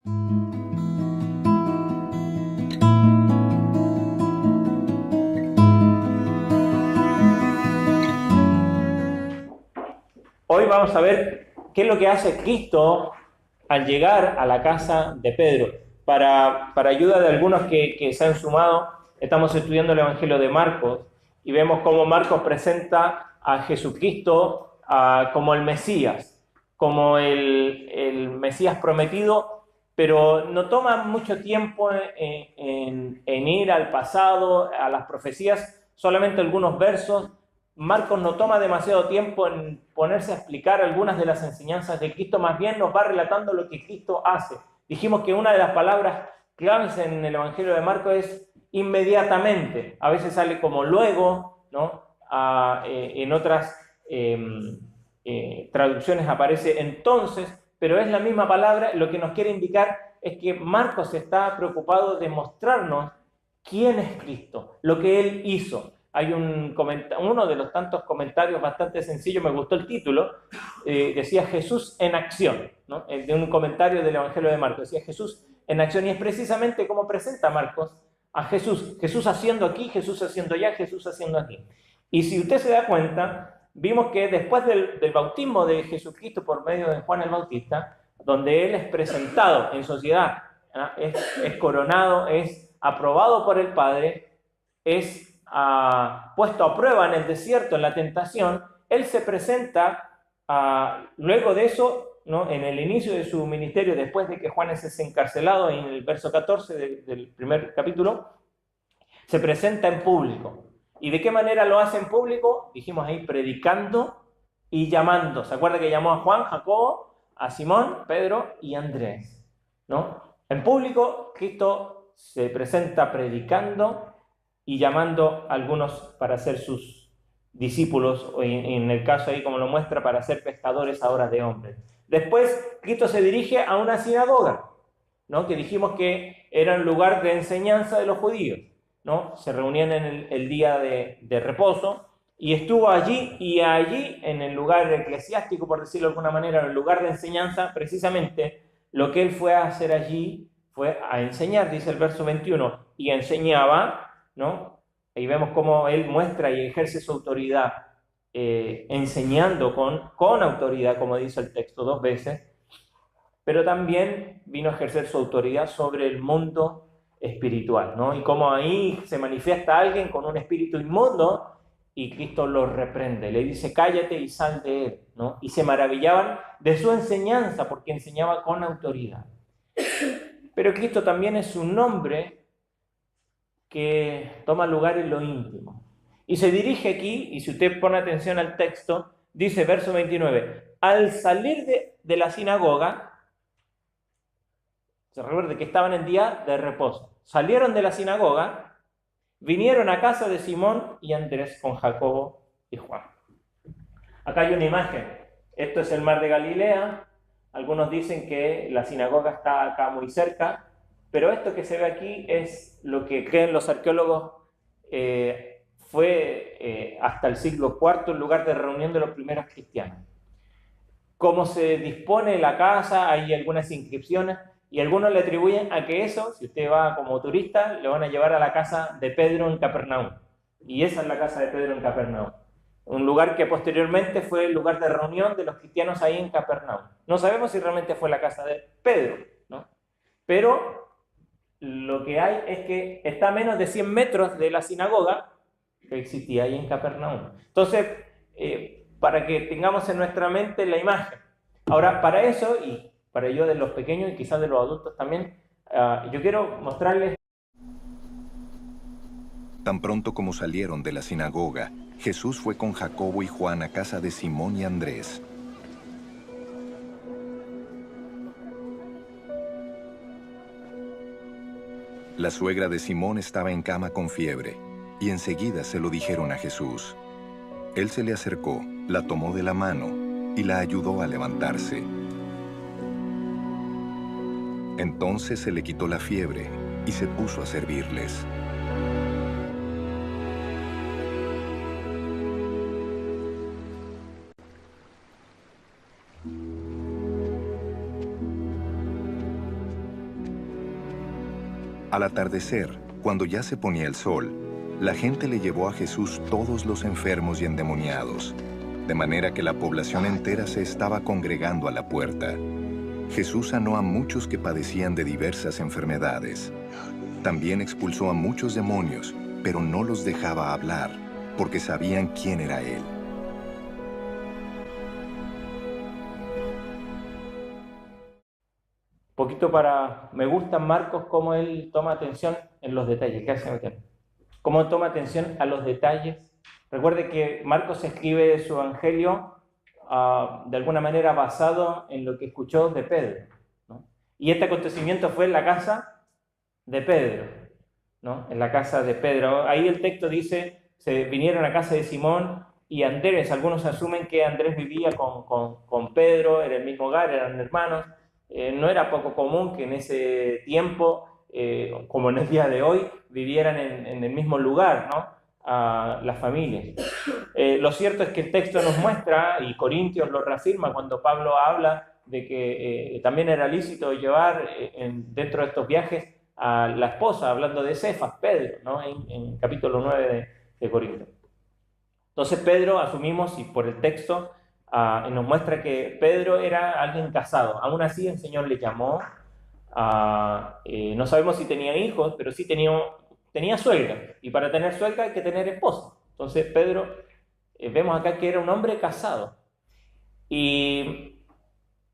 Hoy vamos a ver qué es lo que hace Cristo al llegar a la casa de Pedro. Para ayuda de algunos que se han sumado, estamos estudiando el Evangelio de Marcos y vemos cómo Marcos presenta a Jesucristo como el Mesías, como el Mesías prometido, pero no toma mucho tiempo en ir al pasado, a las profecías, solamente algunos versos. Marcos no toma demasiado tiempo en ponerse a explicar algunas de las enseñanzas de Cristo, más bien nos va relatando lo que Cristo hace. Dijimos que una de las palabras claves en el Evangelio de Marcos es inmediatamente. A veces sale como luego, ¿no? En otras traducciones aparece entonces, pero es la misma palabra. Lo que nos quiere indicar es que Marcos está preocupado de mostrarnos quién es Cristo, lo que Él hizo. Hay uno de los tantos comentarios bastante sencillo, me gustó el título, decía Jesús en acción, ¿no? De un comentario del Evangelio de Marcos, decía Jesús en acción, y es precisamente como presenta Marcos a Jesús, Jesús haciendo aquí, Jesús haciendo allá, Jesús haciendo aquí. Y si usted se da cuenta, vimos que después del bautismo de Jesucristo por medio de Juan el Bautista, donde Él es presentado en sociedad, ¿no? Es coronado, es aprobado por el Padre, es puesto a prueba en el desierto, en la tentación. Él se presenta luego de eso, ¿no? En el inicio de su ministerio, después de que Juan es encarcelado, en el verso 14 del primer capítulo, se presenta en público. ¿Y de qué manera lo hace en público? Dijimos ahí, predicando y llamando. ¿Se acuerda que llamó a Juan, Jacobo, a Simón, Pedro y Andrés? ¿No? En público, Cristo se presenta predicando y llamando a algunos para ser sus discípulos, o en el caso ahí como lo muestra, para ser pescadores ahora de hombres. Después, Cristo se dirige a una sinagoga, ¿no? Que dijimos que era un lugar de enseñanza de los judíos, ¿no? Se reunían en el día de reposo, y estuvo allí, y allí, en el lugar eclesiástico, por decirlo de alguna manera, en el lugar de enseñanza, precisamente lo que él fue a hacer allí fue a enseñar, dice el verso 21, y enseñaba, ¿no? Ahí vemos cómo él muestra y ejerce su autoridad, enseñando con autoridad, como dice el texto 2 veces, pero también vino a ejercer su autoridad sobre el mundo espiritual, ¿no? Y cómo ahí se manifiesta alguien con un espíritu inmundo y Cristo lo reprende, le dice cállate y sal de él, ¿no? Y se maravillaban de su enseñanza porque enseñaba con autoridad. Pero Cristo también es un nombre que toma lugar en lo íntimo. Y se dirige aquí, y si usted pone atención al texto, dice verso 29, al salir de la sinagoga, se recuerda que estaban en día de reposo, salieron de la sinagoga, vinieron a casa de Simón y Andrés con Jacobo y Juan. Acá hay una imagen, esto es el mar de Galilea, algunos dicen que la sinagoga está acá muy cerca, pero esto que se ve aquí es lo que creen los arqueólogos fue hasta el siglo IV el lugar de reunión de los primeros cristianos. Cómo se dispone la casa, hay algunas inscripciones, y algunos le atribuyen a que eso, si usted va como turista, le van a llevar a la casa de Pedro en Capernaum. Y esa es la casa de Pedro en Capernaum. Un lugar que posteriormente fue el lugar de reunión de los cristianos ahí en Capernaum. No sabemos si realmente fue la casa de Pedro, ¿no? Pero lo que hay es que está a menos de 100 metros de la sinagoga que existía ahí en Capernaum. Entonces, para que tengamos en nuestra mente la imagen. Ahora, para eso, y para ello de los pequeños y quizás de los adultos también, yo quiero mostrarles. Tan pronto como salieron de la sinagoga, Jesús fue con Jacobo y Juan a casa de Simón y Andrés. La suegra de Simón estaba en cama con fiebre, y enseguida se lo dijeron a Jesús. Él se le acercó, la tomó de la mano y la ayudó a levantarse. Entonces se le quitó la fiebre y se puso a servirles. Al atardecer, cuando ya se ponía el sol, la gente le llevó a Jesús todos los enfermos y endemoniados, de manera que la población entera se estaba congregando a la puerta. Jesús sanó a muchos que padecían de diversas enfermedades. También expulsó a muchos demonios, pero no los dejaba hablar, porque sabían quién era Él. Me gusta Marcos cómo él toma atención en los detalles. ¿Qué hace Marcos? Cómo toma atención a los detalles. Recuerde que Marcos escribe su evangelio de alguna manera basado en lo que escuchó de Pedro, ¿no? Y este acontecimiento fue en la casa de Pedro, ¿no? En la casa de Pedro. Ahí el texto dice, se vinieron a casa de Simón y Andrés. Algunos asumen que Andrés vivía con Pedro, era el mismo hogar, eran hermanos. No era poco común que en ese tiempo, como en el día de hoy, vivieran en el mismo lugar, ¿no? Las familias. Lo cierto es que el texto nos muestra, y Corintios lo reafirma cuando Pablo habla de que también era lícito llevar dentro de estos viajes a la esposa, hablando de Cefas, Pedro, ¿no? En capítulo 9 de Corintios. Entonces Pedro, asumimos, y por el texto nos muestra que Pedro era alguien casado. Aún así el Señor le llamó. No sabemos si tenía hijos, pero sí tenía suegra. Y para tener suegra hay que tener esposa. Entonces Pedro, vemos acá que era un hombre casado. Y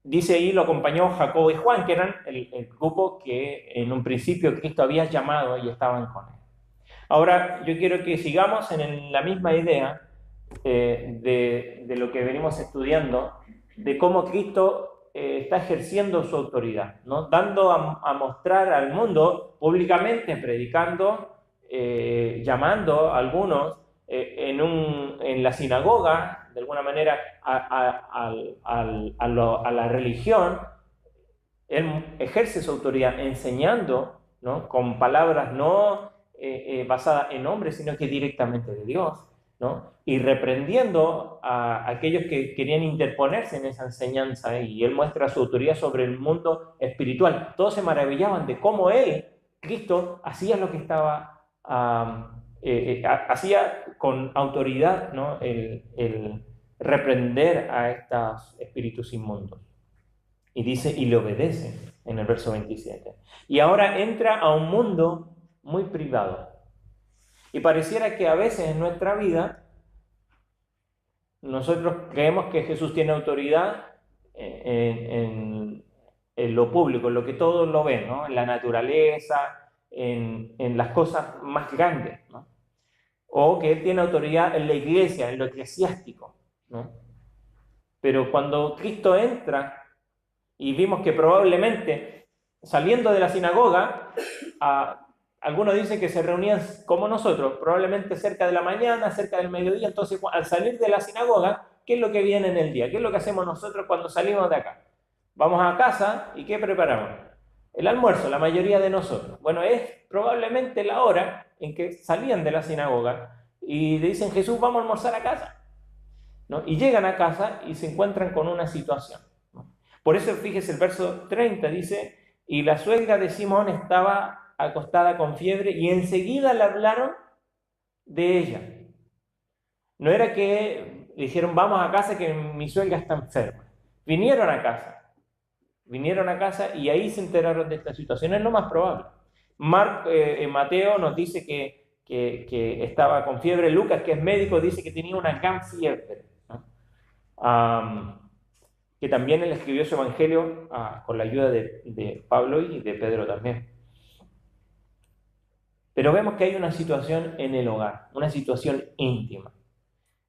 dice ahí, lo acompañó Jacobo y Juan, que eran el grupo que en un principio Cristo había llamado y estaban con él. Ahora yo quiero que sigamos en la misma idea de lo que venimos estudiando, de cómo Cristo está ejerciendo su autoridad, ¿no? Dando a mostrar al mundo públicamente, predicando, llamando a algunos en la sinagoga, de alguna manera, a la religión. Él ejerce su autoridad enseñando, ¿no? Con palabras no basadas en hombres, sino que directamente de Dios, ¿no? Y reprendiendo a aquellos que querían interponerse en esa enseñanza, y él muestra su autoridad sobre el mundo espiritual. Todos se maravillaban de cómo él, Cristo, hacía lo que estaba, hacía con autoridad, ¿no? el reprender a estos espíritus inmundos. Y dice, y le obedecen, en el verso 27. Y ahora entra a un mundo muy privado. Y pareciera que a veces en nuestra vida nosotros creemos que Jesús tiene autoridad en lo público, en lo que todos lo ven, ¿no? En la naturaleza, en las cosas más grandes, ¿no? O que Él tiene autoridad en la iglesia, en lo eclesiástico, ¿no? Pero cuando Cristo entra, y vimos que probablemente saliendo de la sinagoga, algunos dicen que se reunían como nosotros, probablemente cerca de la mañana, cerca del mediodía. Entonces, al salir de la sinagoga, ¿qué es lo que viene en el día? ¿Qué es lo que hacemos nosotros cuando salimos de acá? Vamos a casa y ¿qué preparamos? El almuerzo, la mayoría de nosotros. Bueno, es probablemente la hora en que salían de la sinagoga y le dicen, Jesús, vamos a almorzar a casa, ¿no? Y llegan a casa y se encuentran con una situación, ¿no? Por eso, fíjese, el verso 30 dice, y la suegra de Simón estaba acostada con fiebre, y enseguida le hablaron de ella. No era que le dijeron, vamos a casa que mi suegra está enferma. Vinieron a casa y ahí se enteraron de esta situación. Es lo más probable. Mateo nos dice que estaba con fiebre. Lucas, que es médico, dice que tenía una gran fiebre, ¿no? Que también él escribió su evangelio con la ayuda de Pablo y de Pedro también. Pero vemos que hay una situación en el hogar, una situación íntima.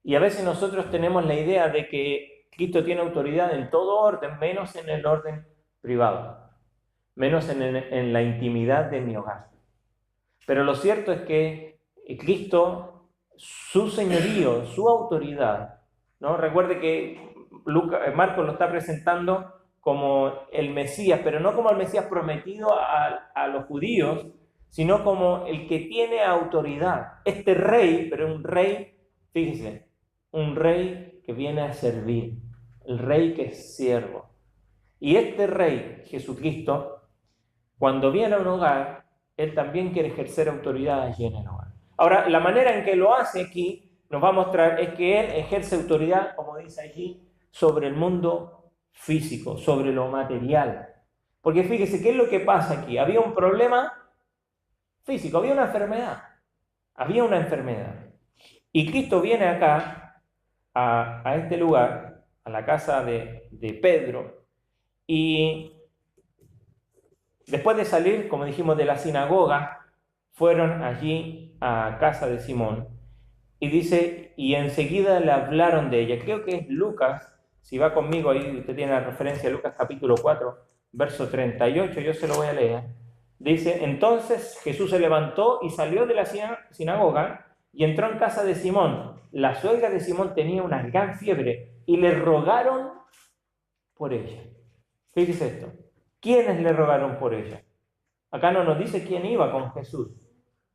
Y a veces nosotros tenemos la idea de que Cristo tiene autoridad en todo orden, menos en el orden privado, menos en la intimidad de mi hogar. Pero lo cierto es que Cristo, su señorío, su autoridad, ¿no? Recuerde que Marcos lo está presentando como el Mesías, pero no como el Mesías prometido a los judíos, sino como el que tiene autoridad. Este rey, pero un rey, fíjese, un rey que viene a servir, el rey que es siervo. Y este rey, Jesucristo, cuando viene a un hogar, Él también quiere ejercer autoridad allí en el hogar. Ahora, la manera en que lo hace aquí nos va a mostrar es que Él ejerce autoridad, como dice allí, sobre el mundo físico, sobre lo material. Porque fíjese, ¿qué es lo que pasa aquí? Había un problema físico, había una enfermedad. Había una enfermedad. Y Cristo viene acá, a este lugar, a la casa de Pedro, y después de salir, como dijimos, de la sinagoga, fueron allí a casa de Simón. Y dice, y enseguida le hablaron de ella. Creo que es Lucas, si va conmigo ahí, usted tiene la referencia, Lucas capítulo 4, verso 38, yo se lo voy a leer. Dice, entonces Jesús se levantó y salió de la sinagoga y entró en casa de Simón. La suegra de Simón tenía una gran fiebre y le rogaron por ella. Fíjese esto. ¿Quiénes le rogaron por ella? Acá no nos dice quién iba con Jesús,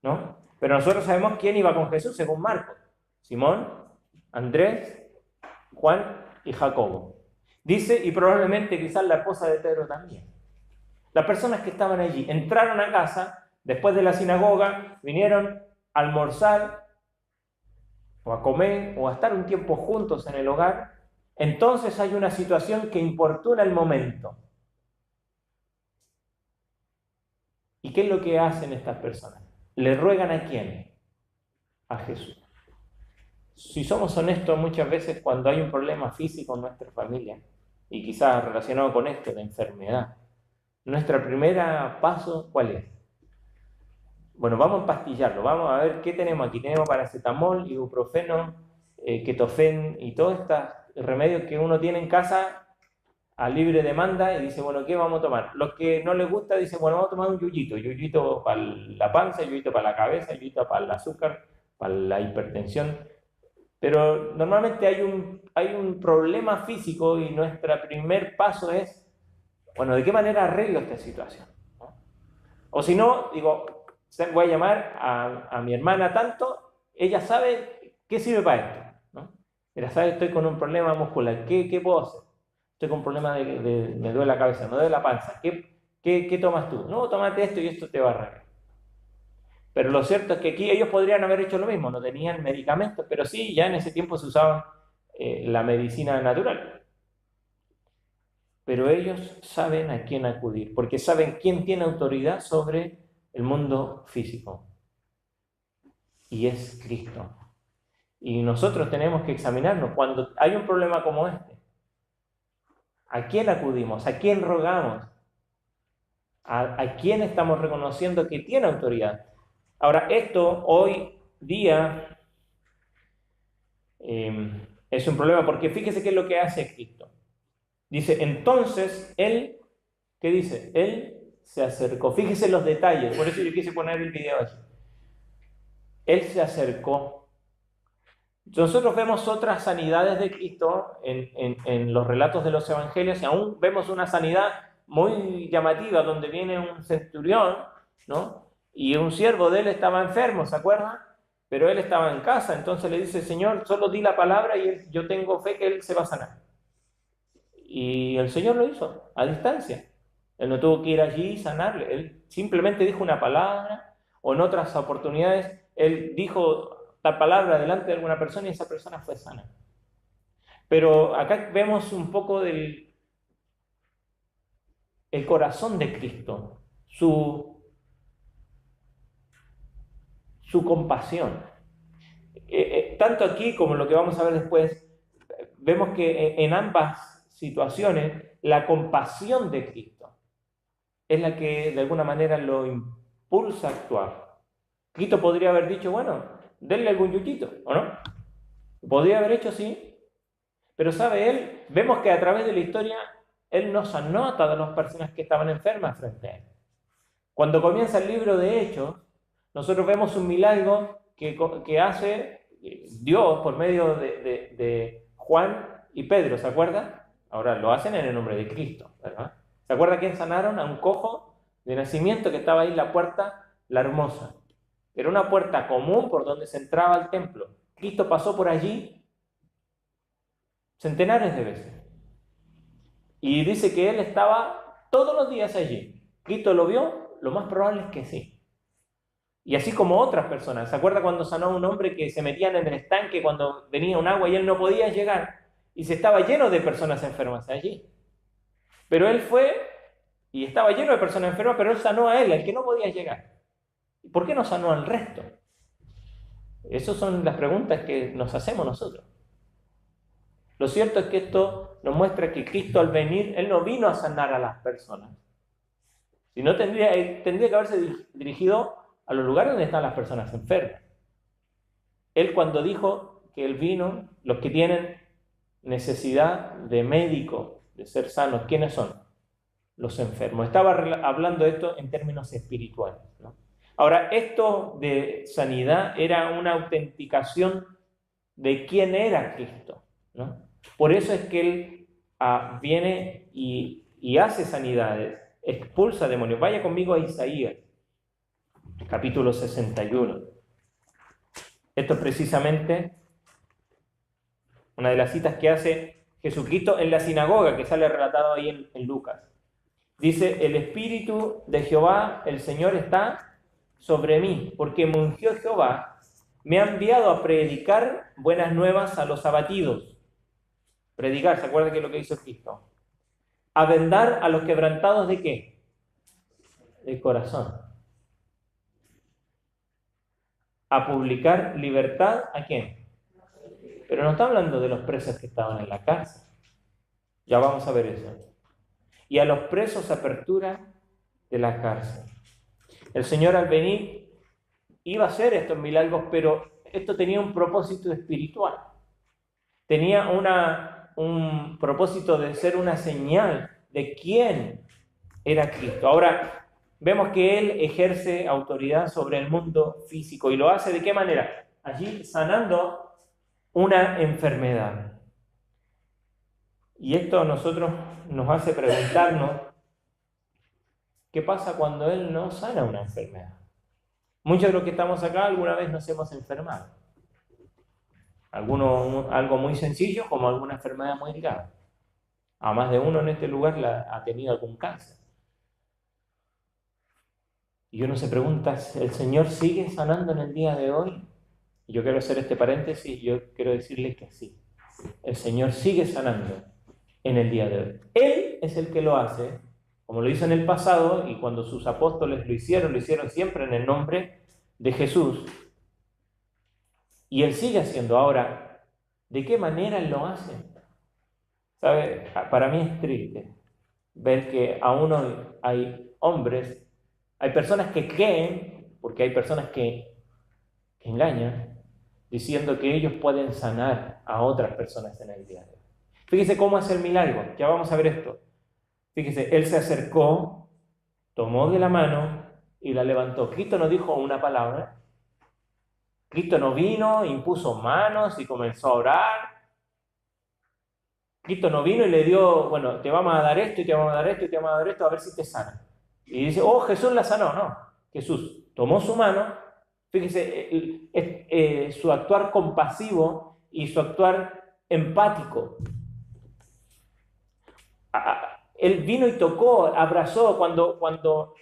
¿no? Pero nosotros sabemos quién iba con Jesús según Marcos. Simón, Andrés, Juan y Jacobo. Dice, y probablemente quizás la esposa de Pedro también. Las personas que estaban allí entraron a casa después de la sinagoga, vinieron a almorzar o a comer o a estar un tiempo juntos en el hogar. Entonces hay una situación que importuna el momento. ¿Y qué es lo que hacen estas personas? ¿Le ruegan a quién? A Jesús. Si somos honestos, muchas veces cuando hay un problema físico en nuestra familia, y quizás relacionado con esto, de enfermedad, nuestro primer paso, ¿cuál es? Bueno, vamos a empastillarlo, vamos a ver qué tenemos aquí. Tenemos paracetamol, ibuprofeno, ketofen y todos estos remedios que uno tiene en casa a libre demanda y dice, bueno, ¿qué vamos a tomar? Los que no les gusta dicen, bueno, vamos a tomar un yuyito para la panza, yuyito para la cabeza, yuyito para el azúcar, para la hipertensión. Pero normalmente hay un problema físico y nuestro primer paso es, bueno, ¿de qué manera arreglo esta situación? ¿No? O si no, digo, voy a llamar a mi hermana tanto, ella sabe qué sirve para esto, ¿no? Mira, ¿sabes? Estoy con un problema muscular, ¿qué puedo hacer? Estoy con un problema me duele la cabeza, me duele la panza, ¿qué tomas tú? No, tómate esto y esto te va a arreglar. Pero lo cierto es que aquí ellos podrían haber hecho lo mismo, no tenían medicamentos, pero sí, ya en ese tiempo se usaba la medicina natural. Pero ellos saben a quién acudir, porque saben quién tiene autoridad sobre el mundo físico. Y es Cristo. Y nosotros tenemos que examinarnos cuando hay un problema como este. ¿A quién acudimos? ¿A quién rogamos? ¿A quién estamos reconociendo que tiene autoridad? Ahora, esto hoy día es un problema porque fíjese qué es lo que hace Cristo. Dice, entonces, Él, ¿qué dice? Él se acercó. Fíjese los detalles, por eso yo quise poner el video allí. Él se acercó. Nosotros vemos otras sanidades de Cristo en los relatos de los evangelios y aún vemos una sanidad muy llamativa donde viene un centurión, ¿no? Y un siervo de él estaba enfermo, ¿se acuerdan? Pero él estaba en casa, entonces le dice, Señor, solo di la palabra y yo tengo fe que él se va a sanar. Y el Señor lo hizo, a distancia. Él no tuvo que ir allí y sanarle, él simplemente dijo una palabra, o en otras oportunidades, él dijo tal palabra delante de alguna persona y esa persona fue sana. Pero acá vemos un poco del el corazón de Cristo, su compasión. Tanto aquí como lo que vamos a ver después, vemos que en ambas situaciones la compasión de Cristo es la que de alguna manera lo impulsa a actuar. Cristo podría haber dicho, bueno, denle algún yuyito, ¿o no? Podría haber hecho sí, pero sabe él, vemos que a través de la historia él nos anota de las personas que estaban enfermas frente a él. Cuando comienza el libro de Hechos, nosotros vemos un milagro que hace Dios por medio de Juan y Pedro, ¿se acuerdan? Ahora lo hacen en el nombre de Cristo, ¿verdad? ¿Se acuerdan quién sanaron? A un cojo de nacimiento que estaba ahí en la puerta, la hermosa. Era una puerta común por donde se entraba al templo. Cristo pasó por allí centenares de veces. Y dice que él estaba todos los días allí. ¿Cristo lo vio? Lo más probable es que sí. Y así como otras personas. ¿Se acuerda cuando sanó a un hombre que se metían en el estanque cuando venía un agua y él no podía llegar? Y se estaba lleno de personas enfermas allí. Pero él fue y estaba lleno de personas enfermas, pero él sanó a él, al que no podía llegar. ¿Por qué no sanó al resto? Esas son las preguntas que nos hacemos nosotros. Lo cierto es que esto nos muestra que Cristo al venir, Él no vino a sanar a las personas, sino tendría que haberse dirigido a los lugares donde están las personas enfermas. Él cuando dijo que Él vino, los que tienen necesidad de médico, de ser sanos, ¿quiénes son? Los enfermos. Estaba hablando de esto en términos espirituales, ¿no? Ahora, esto de sanidad era una autenticación de quién era Cristo, ¿no? Por eso es que Él viene y hace sanidades, expulsa demonios. Vaya conmigo a Isaías, capítulo 61. Esto es precisamente una de las citas que hace Jesucristo en la sinagoga, que sale relatado ahí en Lucas. Dice, el Espíritu de Jehová, el Señor, está sobre mí, porque me ungió Jehová, me ha enviado a predicar buenas nuevas a los abatidos. Predicar, ¿se acuerdan qué es lo que hizo Cristo? A vendar a los quebrantados ¿de qué? De corazón. A publicar libertad ¿a quién? Pero no está hablando de los presos que estaban en la cárcel. Ya vamos a ver eso. Y a los presos apertura de la cárcel. El Señor al venir iba a hacer estos milagros, pero esto tenía un propósito espiritual. Tenía un propósito de ser una señal de quién era Cristo. Ahora, vemos que Él ejerce autoridad sobre el mundo físico. ¿Y lo hace de qué manera? Allí sanando una enfermedad. Y esto a nosotros nos hace preguntarnos, ¿qué pasa cuando Él no sana una enfermedad? Muchos de los que estamos acá alguna vez nos hemos enfermado. Algo muy sencillo como alguna enfermedad muy grave. A más de uno en este lugar ha tenido algún cáncer. Y uno se pregunta, ¿el Señor sigue sanando en el día de hoy? Y yo quiero hacer este paréntesis, yo quiero decirles que sí. El Señor sigue sanando en el día de hoy. Él es el que lo hace, como lo hizo en el pasado, y cuando sus apóstoles lo hicieron siempre en el nombre de Jesús. Y Él sigue haciendo. Ahora, ¿de qué manera Él lo hace? ¿Sabe? Para mí es triste ver que aún hoy hay hombres, hay personas que creen, porque hay personas que engañan, diciendo que ellos pueden sanar a otras personas en el día de hoy. Fíjese cómo hace el milagro, ya vamos a ver esto. Fíjese, Él se acercó, tomó de la mano y la levantó. Cristo no dijo una palabra. Cristo no vino, impuso manos y comenzó a orar. Cristo no vino y le dio, bueno, te vamos a dar esto y te vamos a dar esto y te vamos a dar esto a ver si te sana. Y dice, oh, Jesús la sanó. No, Jesús tomó su mano. Fíjese, su actuar compasivo y su actuar empático. Él vino y tocó, abrazó. Cuando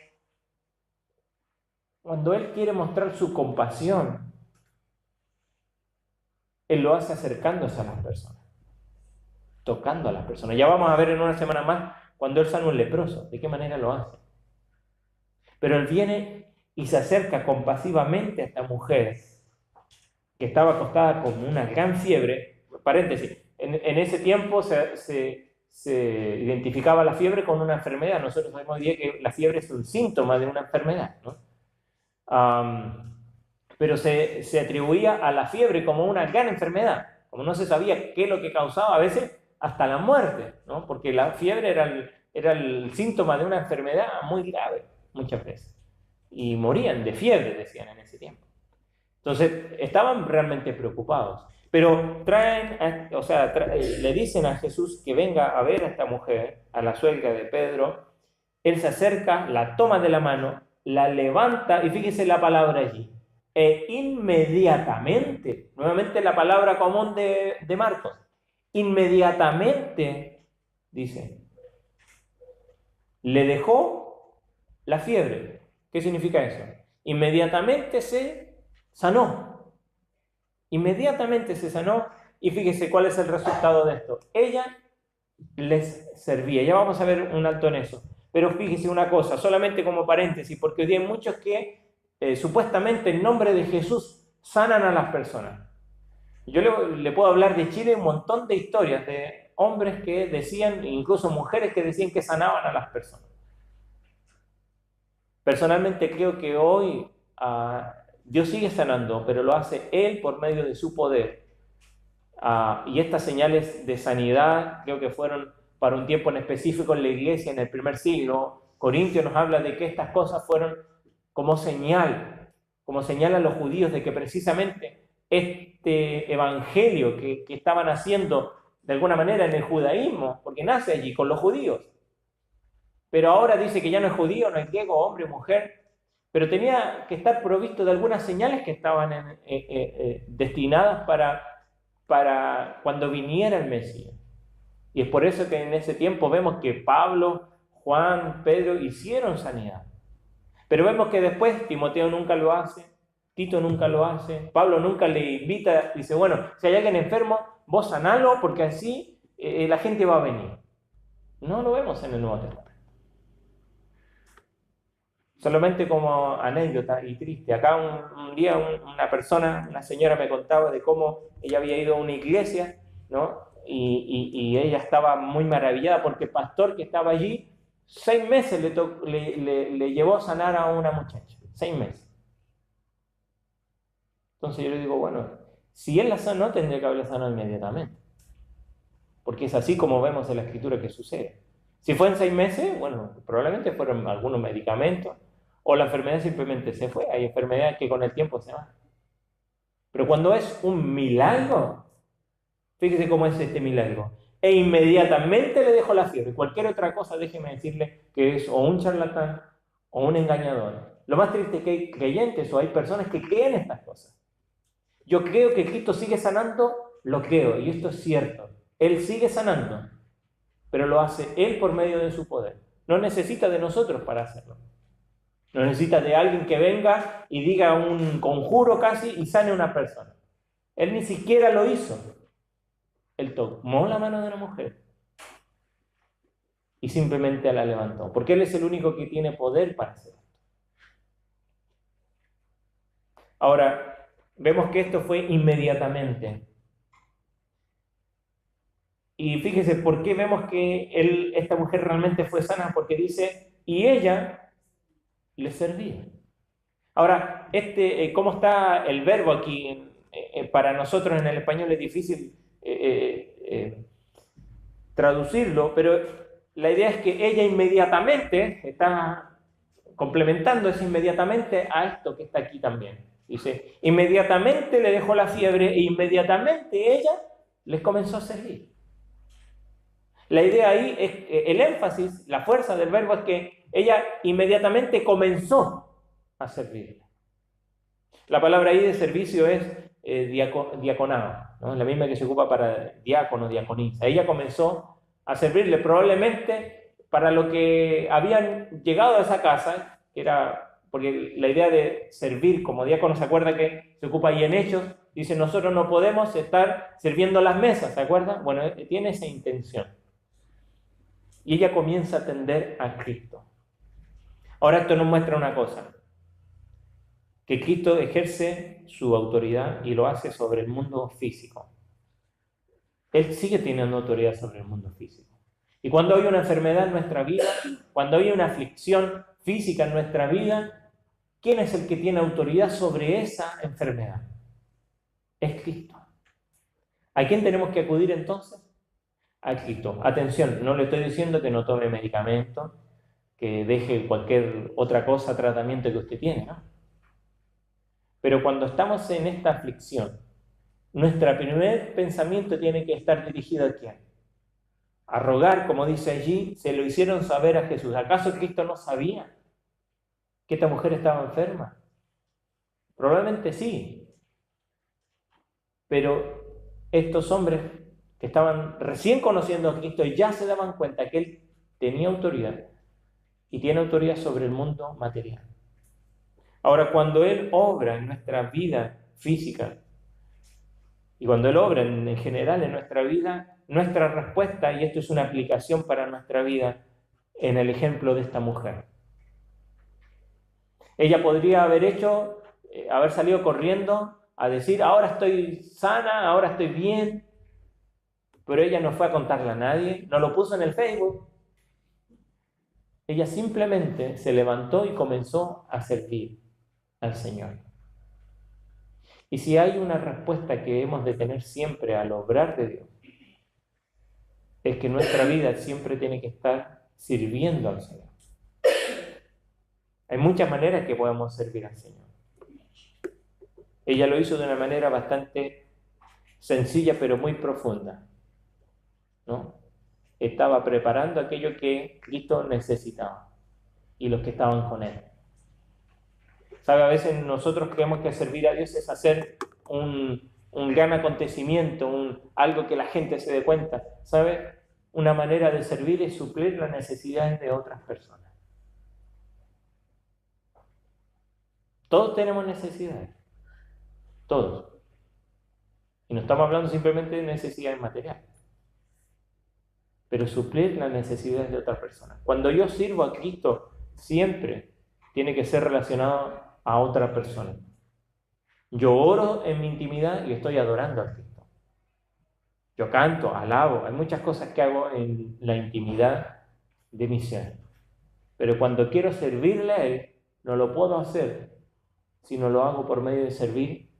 Él quiere mostrar su compasión, Él lo hace acercándose a las personas, tocando a las personas. Ya vamos a ver en una semana más cuando Él sana a un leproso, de qué manera lo hace. Pero Él viene y se acerca compasivamente a esta mujer que estaba acostada con una gran fiebre. Paréntesis, en ese tiempo se identificaba la fiebre con una enfermedad. Nosotros sabemos hoy día que la fiebre es un síntoma de una enfermedad, ¿no? Pero se atribuía a la fiebre como una gran enfermedad. Como no se sabía qué es lo que causaba, a veces hasta la muerte, ¿no? Porque la fiebre era el síntoma de una enfermedad muy grave, muchas veces. Y morían de fiebre, decían en ese tiempo. Entonces, estaban realmente preocupados. Pero le dicen a Jesús que venga a ver a esta mujer, a la suegra de Pedro. Él se acerca, la toma de la mano, la levanta, y fíjese la palabra allí. E inmediatamente, nuevamente la palabra común de Marcos, inmediatamente, dice, le dejó la fiebre. ¿Qué significa eso? Inmediatamente se sanó. Inmediatamente se sanó. Y fíjese cuál es el resultado de esto. Ella les servía. Ya vamos a ver un alto en eso. Pero fíjese una cosa, solamente como paréntesis, porque hoy día hay muchos que supuestamente en nombre de Jesús sanan a las personas. Yo le puedo hablar de Chile un montón de historias de hombres que decían, incluso mujeres que decían que sanaban a las personas. Personalmente creo que hoy Dios sigue sanando, pero lo hace Él por medio de su poder. Y estas señales de sanidad creo que fueron para un tiempo en específico en la iglesia en el primer siglo. Corintios nos habla de que estas cosas fueron como señal a los judíos de que precisamente este evangelio que estaban haciendo de alguna manera en el judaísmo, porque nace allí con los judíos, pero ahora dice que ya no es judío, no es griego, hombre o mujer, pero tenía que estar provisto de algunas señales que estaban destinadas para cuando viniera el Mesías. Y es por eso que en ese tiempo vemos que Pablo, Juan, Pedro hicieron sanidad. Pero vemos que después Timoteo nunca lo hace, Tito nunca lo hace, Pablo nunca le invita, dice, bueno, si hay alguien enfermo, vos sanalo porque así la gente va a venir. No lo vemos en el Nuevo Testamento. Solamente como anécdota y triste. Acá un día una persona, una señora me contaba de cómo ella había ido a una iglesia, ¿no? Y ella estaba muy maravillada porque el pastor que estaba allí, 6 meses le llevó a sanar a una muchacha. 6 meses. Entonces yo le digo, bueno, si él la sanó, tendría que haberla sanado inmediatamente. Porque es así como vemos en la Escritura que sucede. Si fue en 6 meses, bueno, probablemente fueron algunos medicamentos, o la enfermedad simplemente se fue. Hay enfermedades que con el tiempo se van. Pero cuando es un milagro, fíjese cómo es este milagro. E inmediatamente le dejó la fiebre. Cualquier otra cosa, déjeme decirle que es o un charlatán o un engañador. Lo más triste es que hay creyentes o hay personas que creen estas cosas. Yo creo que Cristo sigue sanando, lo creo, y esto es cierto. Él sigue sanando, pero lo hace Él por medio de su poder. No necesita de nosotros para hacerlo. No necesita de alguien que venga y diga un conjuro casi y sane a una persona. Él ni siquiera lo hizo. Él tomó la mano de una mujer y simplemente la levantó, porque Él es el único que tiene poder para hacerlo. Ahora, vemos que esto fue inmediatamente. Y fíjese por qué vemos que esta mujer realmente fue sana, porque dice, y ella le servía. Ahora, ¿cómo está el verbo aquí? Para nosotros en el español es difícil traducirlo, pero la idea es que ella inmediatamente está complementando eso inmediatamente a esto que está aquí también. Dice, inmediatamente le dejó la fiebre e inmediatamente ella les comenzó a servir. La idea ahí es, el énfasis, la fuerza del verbo es que ella inmediatamente comenzó a servirle. La palabra ahí de servicio es diaconado, ¿no? Es la misma que se ocupa para diácono, diaconisa. Ella comenzó a servirle probablemente para lo que habían llegado a esa casa, que era, porque la idea de servir como diácono, ¿se acuerda que se ocupa ahí en Hechos? Dice, nosotros no podemos estar sirviendo las mesas, ¿se acuerda? Bueno, tiene esa intención. Y ella comienza a atender a Cristo. Ahora esto nos muestra una cosa, que Cristo ejerce su autoridad y lo hace sobre el mundo físico. Él sigue teniendo autoridad sobre el mundo físico. Y cuando hay una enfermedad en nuestra vida, cuando hay una aflicción física en nuestra vida, ¿quién es el que tiene autoridad sobre esa enfermedad? Es Cristo. ¿A quién tenemos que acudir entonces? A Cristo. Atención, no le estoy diciendo que no tome medicamentos, que deje cualquier otra cosa, tratamiento que usted tiene, ¿no? Pero cuando estamos en esta aflicción, nuestro primer pensamiento tiene que estar dirigido ¿a quién? A rogar, como dice allí, se lo hicieron saber a Jesús. ¿Acaso Cristo no sabía que esta mujer estaba enferma? Probablemente sí. Pero estos hombres que estaban recién conociendo a Cristo ya se daban cuenta que Él tenía autoridad y tiene autoridad sobre el mundo material. Ahora, cuando Él obra en nuestra vida física, y cuando Él obra en general en nuestra vida, nuestra respuesta, y esto es una aplicación para nuestra vida, en el ejemplo de esta mujer. Ella podría haber salido corriendo a decir, ahora estoy sana, ahora estoy bien, pero ella no fue a contarle a nadie, no lo puso en el Facebook. Ella simplemente se levantó y comenzó a servir al Señor. Y si hay una respuesta que hemos de tener siempre al obrar de Dios, es que nuestra vida siempre tiene que estar sirviendo al Señor. Hay muchas maneras que podemos servir al Señor. Ella lo hizo de una manera bastante sencilla, pero muy profunda, ¿no? Estaba preparando aquello que Cristo necesitaba y los que estaban con Él. ¿Sabe? A veces nosotros creemos que servir a Dios es hacer un gran acontecimiento, algo que la gente se dé cuenta. ¿Sabe? Una manera de servir es suplir las necesidades de otras personas. Todos tenemos necesidades. Todos. Y no estamos hablando simplemente de necesidades materiales, pero suplir las necesidades de otras personas. Cuando yo sirvo a Cristo, siempre tiene que ser relacionado a otra persona. Yo oro en mi intimidad y estoy adorando a Cristo. Yo canto, alabo, hay muchas cosas que hago en la intimidad de mi ser. Pero cuando quiero servirle a Él, no lo puedo hacer si no lo hago por medio de servir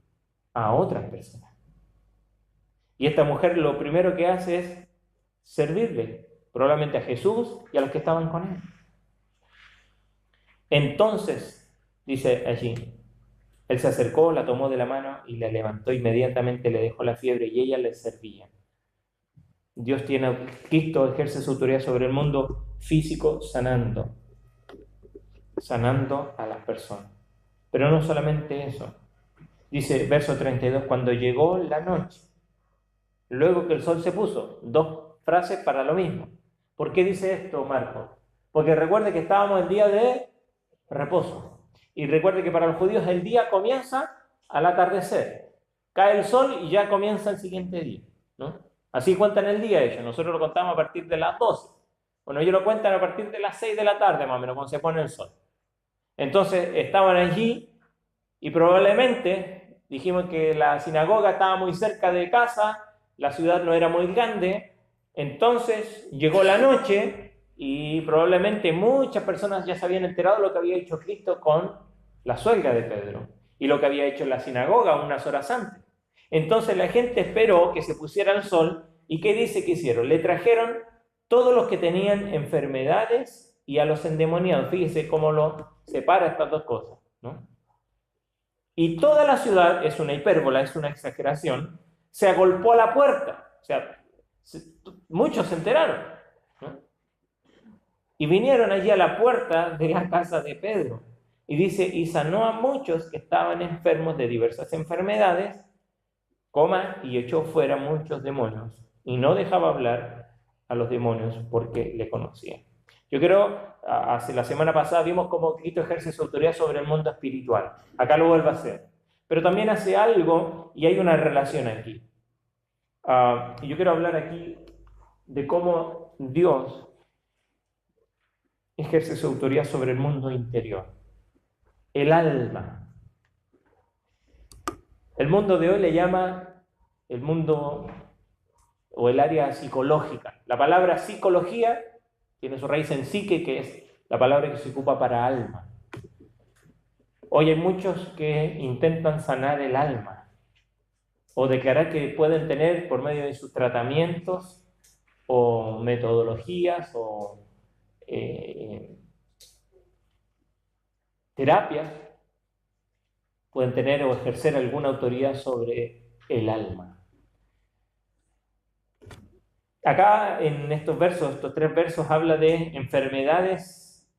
a otras personas. Y esta mujer lo primero que hace es servirle, probablemente a Jesús y a los que estaban con Él. Entonces, dice allí, Él se acercó, la tomó de la mano y la levantó, inmediatamente le dejó la fiebre y ella le servía. Cristo ejerce su autoridad sobre el mundo físico sanando a las personas. Pero no solamente eso. Dice verso 32, cuando llegó la noche, luego que el sol se puso, dos frases para lo mismo. ¿Por qué dice esto Marcos? Porque recuerde que estábamos en día de reposo. Y recuerde que para los judíos el día comienza al atardecer. Cae el sol y ya comienza el siguiente día, ¿no? Así cuentan el día ellos. Nosotros lo contamos a partir de las 12. Bueno, ellos lo cuentan a partir de las 6 de la tarde, más o menos, cuando se pone el sol. Entonces estaban allí y probablemente dijimos que la sinagoga estaba muy cerca de casa, la ciudad no era muy grande, entonces llegó la noche y probablemente muchas personas ya se habían enterado de lo que había hecho Cristo con la suegra de Pedro y lo que había hecho en la sinagoga unas horas antes. Entonces la gente esperó que se pusiera el sol y ¿qué dice que hicieron? Le trajeron todos los que tenían enfermedades y a los endemoniados. Fíjese cómo lo separa estas dos cosas, ¿no? Y toda la ciudad, es una hipérbola, es una exageración, se agolpó a la puerta. O sea, muchos se enteraron, ¿no? Y vinieron allí a la puerta de la casa de Pedro. Y dice, y sanó a muchos que estaban enfermos de diversas enfermedades, y echó fuera muchos demonios. Y no dejaba hablar a los demonios porque le conocían. Yo creo, hace la semana pasada vimos cómo Cristo ejerce su autoridad sobre el mundo espiritual. Acá lo vuelve a hacer. Pero también hace algo y hay una relación aquí. Y yo quiero hablar aquí de cómo Dios ejerce su autoridad sobre el mundo interior. El alma. El mundo de hoy le llama el mundo o el área psicológica. La palabra psicología tiene su raíz en psique, que es la palabra que se ocupa para alma. Hoy hay muchos que intentan sanar el alma o declarar que pueden tener por medio de sus tratamientos o metodologías o terapias, pueden tener o ejercer alguna autoridad sobre el alma. Acá en estos tres versos, habla de enfermedades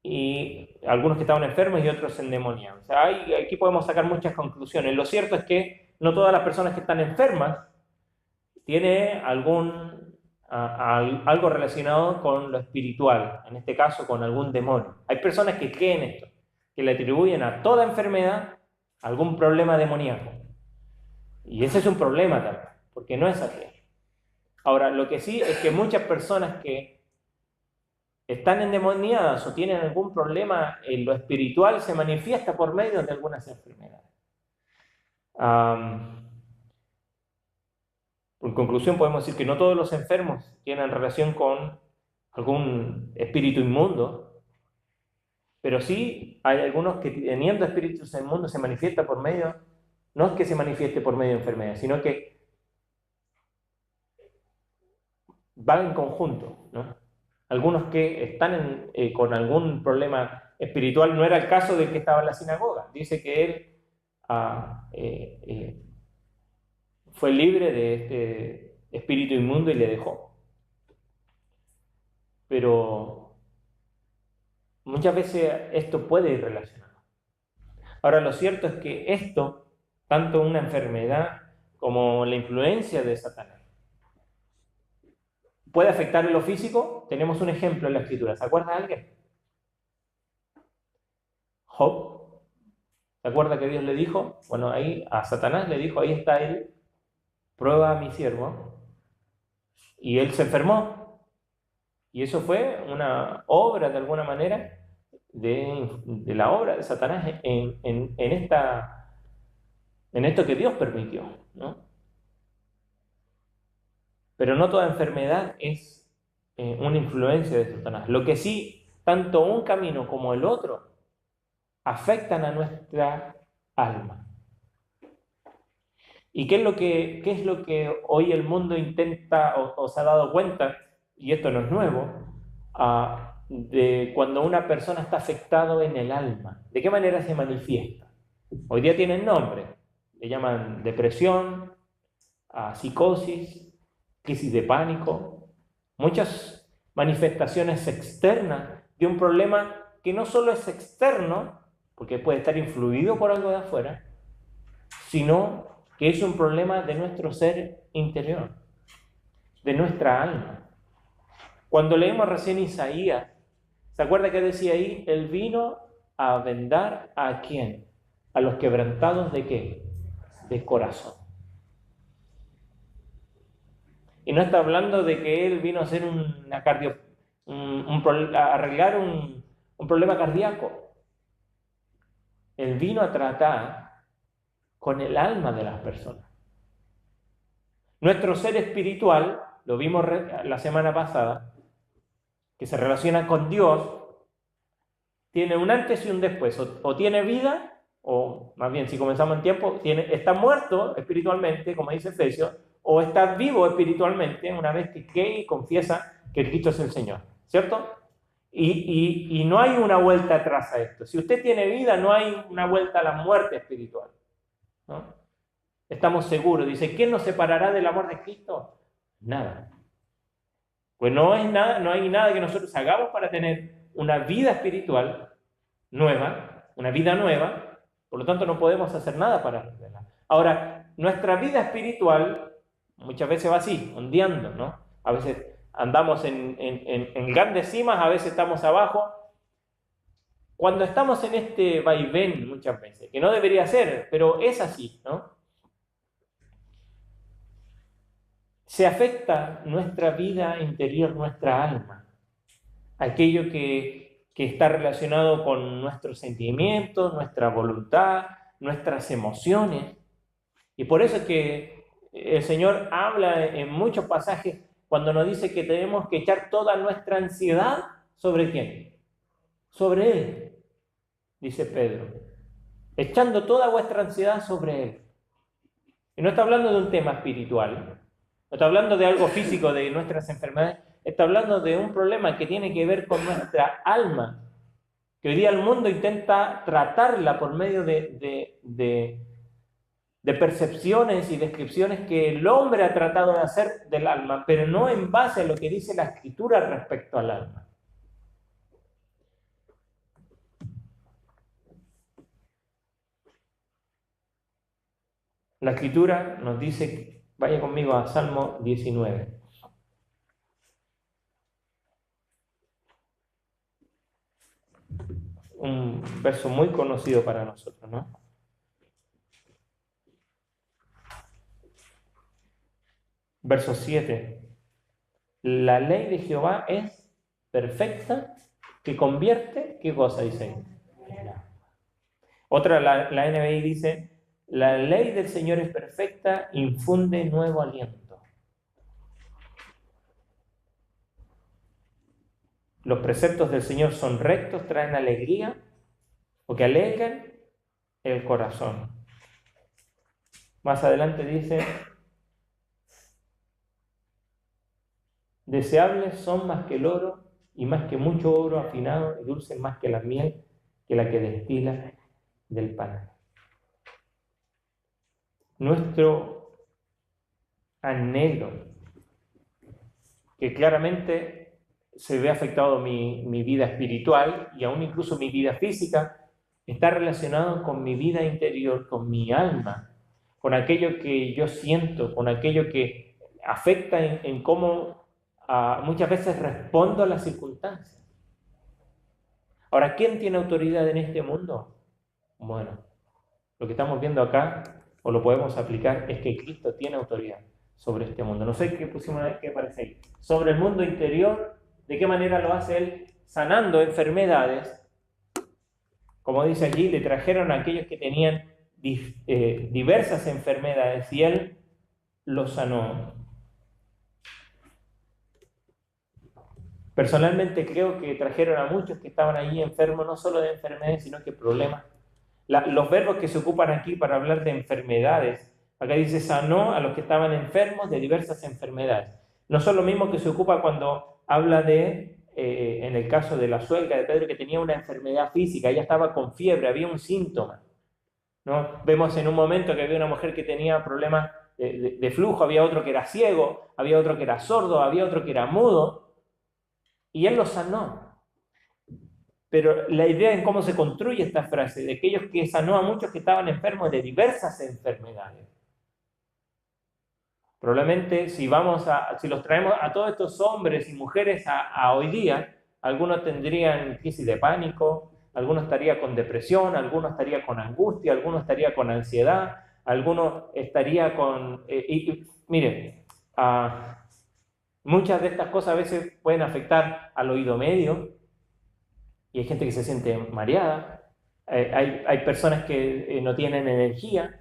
y algunos que estaban enfermos y otros endemoniados. O sea, aquí podemos sacar muchas conclusiones. Lo cierto es que no todas las personas que están enfermas tienen algo relacionado con lo espiritual, en este caso con algún demonio. Hay personas que creen esto. que le atribuyen a toda enfermedad algún problema demoníaco. Y ese es un problema también, porque no es así. Ahora, lo que sí es que muchas personas que están endemoniadas o tienen algún problema en lo espiritual se manifiesta por medio de algunas enfermedades. En conclusión, podemos decir que no todos los enfermos tienen relación con algún espíritu inmundo, pero sí hay algunos que teniendo espíritus inmundos se manifiesta por medio, no es que se manifieste por medio de enfermedades, sino que van en conjunto, ¿no? Algunos que están con algún problema espiritual, no era el caso del que estaba en la sinagoga. Dice que él fue libre de este espíritu inmundo y le dejó. Pero muchas veces esto puede ir relacionado. Ahora, lo cierto es que esto, tanto una enfermedad como la influencia de Satanás, ¿puede afectar en lo físico? Tenemos un ejemplo en la Escritura. ¿Se acuerda de alguien? Job. ¿Se acuerda que Dios le dijo? Bueno, ahí a Satanás le dijo, ahí está él, prueba a mi siervo. Y él se enfermó. Y eso fue una obra, de alguna manera, de la obra de Satanás en esto que Dios permitió, ¿no? Pero no toda enfermedad es una influencia de Satanás. Lo que sí, tanto un camino como el otro afectan a nuestra alma. ¿Y qué es lo que hoy el mundo intenta o se ha dado cuenta, y esto no es nuevo, de cuando una persona está afectada en el alma? ¿De qué manera se manifiesta? Hoy día tienen nombre. Le llaman depresión, psicosis, crisis de pánico, muchas manifestaciones externas de un problema que no solo es externo, porque puede estar influido por algo de afuera, sino que es un problema de nuestro ser interior, de nuestra alma. Cuando leemos recién Isaías, ¿se acuerda que decía ahí? Él vino a vendar ¿a quién? A los quebrantados ¿de qué? De corazón. Y no está hablando de que él vino a hacer arreglar un problema cardíaco. Él vino a tratar con el alma de las personas. Nuestro ser espiritual, lo vimos la semana pasada, que se relaciona con Dios, tiene un antes y un después. O tiene vida, o más bien si comenzamos en tiempo, está muerto espiritualmente, como dice Efesios, o está vivo espiritualmente una vez que cree y confiesa que Cristo es el Señor, ¿cierto? Y no hay una vuelta atrás a esto. Si usted tiene vida, no hay una vuelta a la muerte espiritual, ¿no? Estamos seguros. Dice, ¿quién nos separará del amor de Cristo? Nada. Pues no hay nada que nosotros hagamos para tener una vida espiritual nueva, una vida nueva, por lo tanto no podemos hacer nada para perderla. Ahora, nuestra vida espiritual muchas veces va así, ondeando, ¿no? A veces andamos en grandes cimas, a veces estamos abajo. Cuando estamos en este vaivén muchas veces, que no debería ser, pero es así, ¿no? Se afecta nuestra vida interior, nuestra alma, aquello que está relacionado con nuestros sentimientos, nuestra voluntad, nuestras emociones. Y por eso es que el Señor habla en muchos pasajes cuando nos dice que tenemos que echar toda nuestra ansiedad ¿sobre quién? Sobre Él, dice Pedro. Echando toda vuestra ansiedad sobre Él. Y no está hablando de un tema espiritual, no está hablando de algo físico, de nuestras enfermedades, está hablando de un problema que tiene que ver con nuestra alma, que hoy día el mundo intenta tratarla por medio de percepciones y descripciones que el hombre ha tratado de hacer del alma, pero no en base a lo que dice la Escritura respecto al alma. La Escritura nos dice, vaya conmigo a Salmo 19. un verso muy conocido para nosotros, ¿no? Verso 7. La ley de Jehová es perfecta, que convierte, ¿qué cosa dice ahí? Otra, la NBI dice, la ley del Señor es perfecta, infunde nuevo aliento. Los preceptos del Señor son rectos, traen alegría, o que alegran el corazón. Más adelante dice, deseables son más que el oro, y más que mucho oro afinado, y dulces más que la miel, que la que destila del pan. Nuestro anhelo, que claramente se ve afectado mi vida espiritual y aún incluso mi vida física, está relacionado con mi vida interior, con mi alma, con aquello que yo siento, con aquello que afecta en cómo muchas veces respondo a las circunstancias. Ahora, ¿quién tiene autoridad en este mundo? Bueno, lo que estamos viendo acá, o lo podemos aplicar, es que Cristo tiene autoridad sobre este mundo. No sé qué pusimos, qué aparece ahí. Sobre el mundo interior, ¿de qué manera lo hace Él? Sanando enfermedades. Como dice allí, le trajeron a aquellos que tenían diversas enfermedades y Él los sanó. Personalmente creo que trajeron a muchos que estaban allí enfermos, no solo de enfermedades, sino que problemas. Los verbos que se ocupan aquí para hablar de enfermedades, acá dice sanó a los que estaban enfermos de diversas enfermedades. No son lo mismo que se ocupa cuando habla en el caso de la suegra de Pedro, que tenía una enfermedad física, ella estaba con fiebre, había un síntoma, ¿no? Vemos en un momento que había una mujer que tenía problemas de flujo, había otro que era ciego, había otro que era sordo, había otro que era mudo, y él los sanó. Pero la idea en cómo se construye esta frase, de aquellos que sanó a muchos que estaban enfermos de diversas enfermedades. Probablemente si los traemos a todos estos hombres y mujeres a hoy día, algunos tendrían crisis de pánico, algunos estaría con depresión, algunos estaría con angustia, algunos estaría con ansiedad, algunos estaría con... miren, muchas de estas cosas a veces pueden afectar al oído medio, y hay gente que se siente mareada, hay personas que no tienen energía,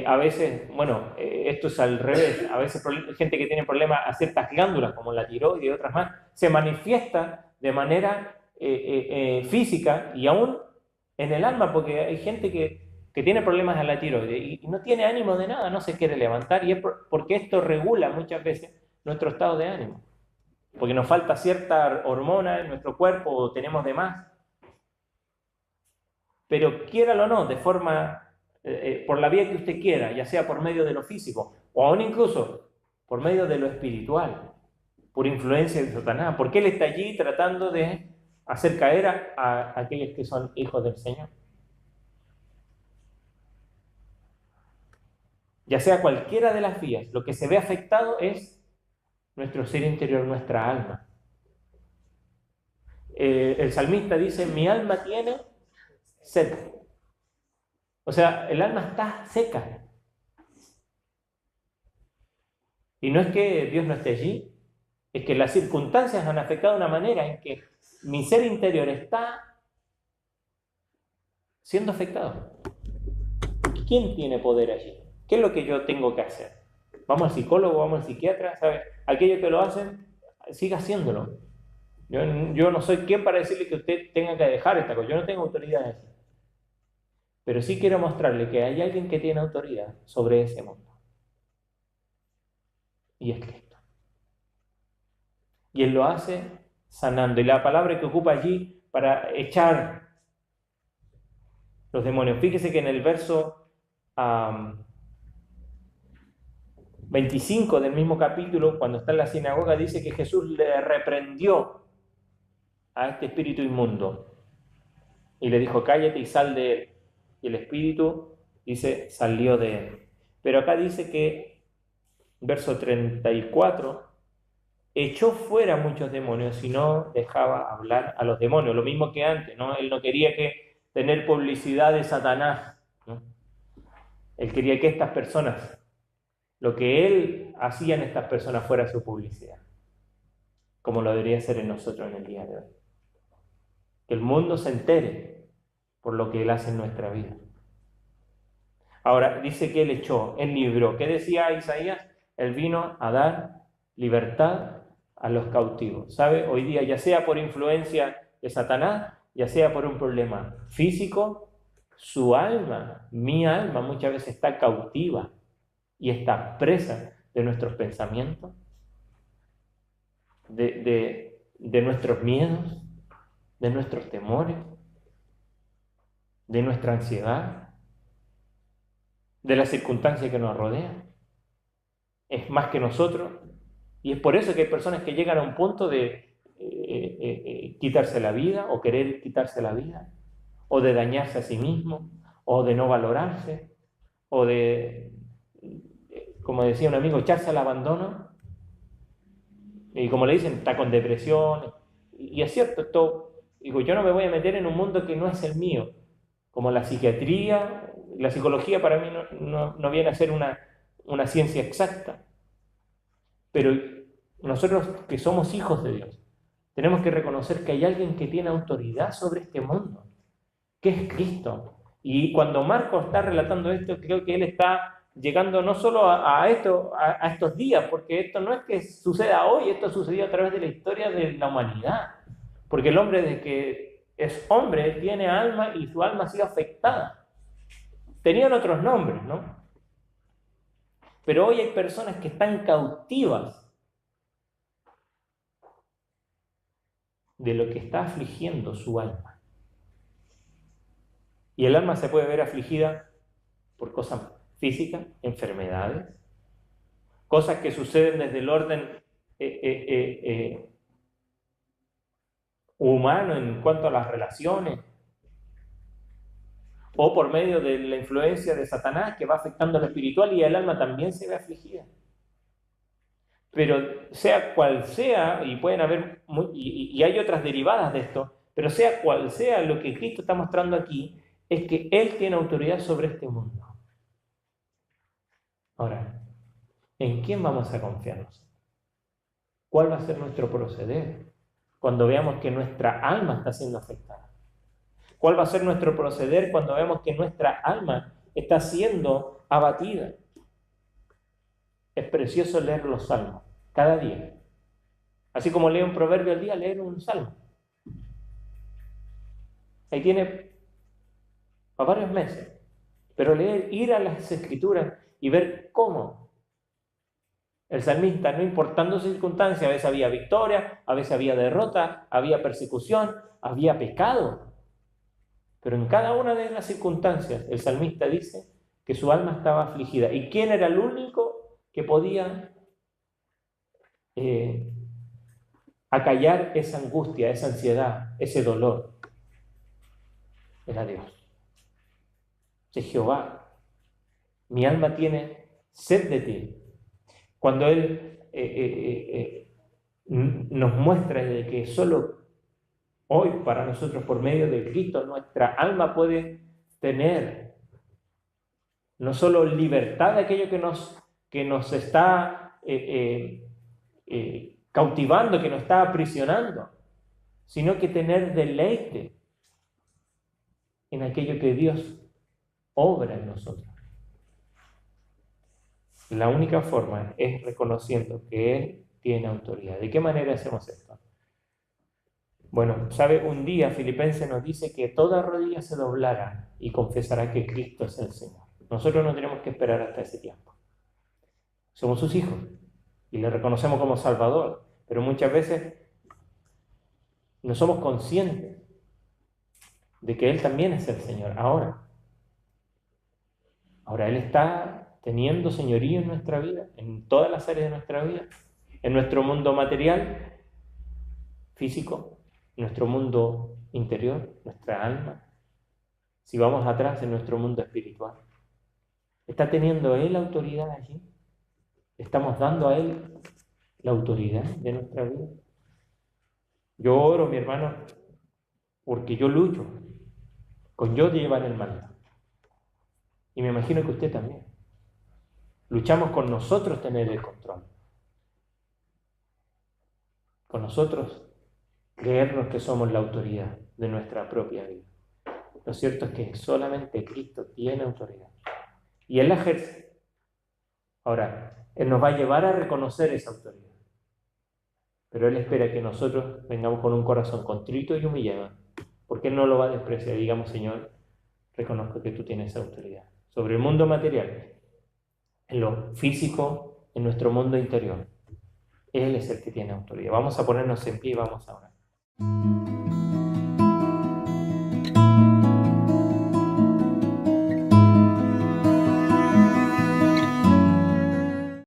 a veces, bueno, esto es al revés, a veces gente que tiene problemas a ciertas glándulas, como la tiroides y otras más, se manifiesta de manera física y aún en el alma, porque hay gente que tiene problemas a la tiroides y no tiene ánimo de nada, no se quiere levantar, y es porque esto regula muchas veces nuestro estado de ánimo. Porque nos falta cierta hormona en nuestro cuerpo o tenemos de más. Pero quiéralo o no, de forma, por la vía que usted quiera, ya sea por medio de lo físico o aún incluso por medio de lo espiritual, por influencia de Satanás, porque él está allí tratando de hacer caer a aquellos que son hijos del Señor. Ya sea cualquiera de las vías, lo que se ve afectado es nuestro ser interior, nuestra alma. El salmista dice, mi alma tiene sed. O sea, el alma está seca. Y no es que Dios no esté allí, es que las circunstancias han afectado de una manera en que mi ser interior está siendo afectado. ¿Quién tiene poder allí? ¿Qué es lo que yo tengo que hacer? ¿Vamos al psicólogo, vamos al psiquiatra? ¿Sabe? Aquellos que lo hacen, siga haciéndolo. Yo no soy quien para decirle que usted tenga que dejar esta cosa. Yo no tengo autoridad en eso. Pero sí quiero mostrarle que hay alguien que tiene autoridad sobre ese mundo. Y es Cristo. Y Él lo hace sanando. Y la palabra que ocupa allí para echar los demonios. Fíjese que en el verso 25 del mismo capítulo, cuando está en la sinagoga, dice que Jesús le reprendió a este espíritu inmundo. Y le dijo, cállate y sal de él. Y el espíritu, dice, salió de él. Pero acá dice que, verso 34, echó fuera muchos demonios y no dejaba hablar a los demonios, lo mismo que antes, ¿no? Él no quería tener publicidad de Satanás, ¿no? Él quería que estas personas, lo que él hacía en estas personas fuera su publicidad, como lo debería ser en nosotros en el día de hoy. Que el mundo se entere por lo que él hace en nuestra vida. Ahora, dice que él echó, él libró. ¿Qué decía Isaías? Él vino a dar libertad a los cautivos. ¿Sabe? Hoy día, ya sea por influencia de Satanás, ya sea por un problema físico, su alma, mi alma, muchas veces está cautiva y está presa de nuestros pensamientos, de nuestros miedos, de nuestros temores, de nuestra ansiedad, de las circunstancias que nos rodean. Es más que nosotros, y es por eso que hay personas que llegan a un punto de quitarse la vida, o querer quitarse la vida, o de dañarse a sí mismo, o de no valorarse, o de, como decía un amigo, echarse al abandono. Y como le dicen, está con depresión. Y es cierto, esto, digo, yo no me voy a meter en un mundo que no es el mío. Como la psiquiatría, la psicología para mí no viene a ser una ciencia exacta. Pero nosotros que somos hijos de Dios, tenemos que reconocer que hay alguien que tiene autoridad sobre este mundo, que es Cristo. Y cuando Marcos está relatando esto, creo que él está llegando no solo a estos días, porque esto no es que suceda hoy, esto sucedió a través de la historia de la humanidad. Porque el hombre, desde que es hombre, tiene alma y su alma ha sido afectada. Tenían otros nombres, ¿no? Pero hoy hay personas que están cautivas de lo que está afligiendo su alma. Y el alma se puede ver afligida por cosas físicas, enfermedades, cosas que suceden desde el orden humano en cuanto a las relaciones, o por medio de la influencia de Satanás que va afectando lo espiritual, y el alma también se ve afligida. Pero sea cual sea, y pueden haber, y hay otras derivadas de esto, pero sea cual sea, lo que Cristo está mostrando aquí es que Él tiene autoridad sobre este mundo. Ahora, ¿en quién vamos a confiarnos? ¿Cuál va a ser nuestro proceder cuando veamos que nuestra alma está siendo afectada? ¿Cuál va a ser nuestro proceder cuando veamos que nuestra alma está siendo abatida? Es precioso leer los salmos cada día. Así como leo un proverbio al día, leer un salmo. Ahí tiene a varios meses. Pero ir a las Escrituras y ver cómo el salmista, no importando circunstancias, a veces había victoria, a veces había derrota, había persecución, había pecado. Pero en cada una de las circunstancias, el salmista dice que su alma estaba afligida. ¿Y quién era el único que podía acallar esa angustia, esa ansiedad, ese dolor? Era Dios. Es Jehová. Mi alma tiene sed de ti. Cuando Él nos muestra de que solo hoy para nosotros, por medio de Cristo, nuestra alma puede tener no solo libertad de aquello que nos está cautivando, que nos está aprisionando, sino que tener deleite en aquello que Dios obra en nosotros. La única forma es reconociendo que Él tiene autoridad. ¿De qué manera hacemos esto? Bueno, ¿sabe? Un día Filipenses nos dice que toda rodilla se doblará y confesará que Cristo es el Señor. Nosotros no tenemos que esperar hasta ese tiempo. Somos sus hijos y le reconocemos como Salvador, pero muchas veces no somos conscientes de que Él también es el Señor. Ahora Él está teniendo señorío en nuestra vida, en todas las áreas de nuestra vida, en nuestro mundo material, físico, nuestro mundo interior, nuestra alma. Si vamos atrás, en nuestro mundo espiritual. ¿Está teniendo Él autoridad allí? ¿Estamos dando a Él la autoridad de nuestra vida. Yo oro, mi hermano, porque yo lucho con yo llevar el mando. Y me imagino que usted también. Luchamos con nosotros tener el control. Con nosotros creernos que somos la autoridad de nuestra propia vida. Lo cierto es que solamente Cristo tiene autoridad. Y Él la ejerce. Ahora, Él nos va a llevar a reconocer esa autoridad. Pero Él espera que nosotros vengamos con un corazón contrito y humillado. Porque Él no lo va a despreciar. Digamos, Señor, reconozco que tú tienes autoridad sobre el mundo material, en lo físico, en nuestro mundo interior. Él es el que tiene autoridad. Vamos a ponernos en pie y vamos a orar.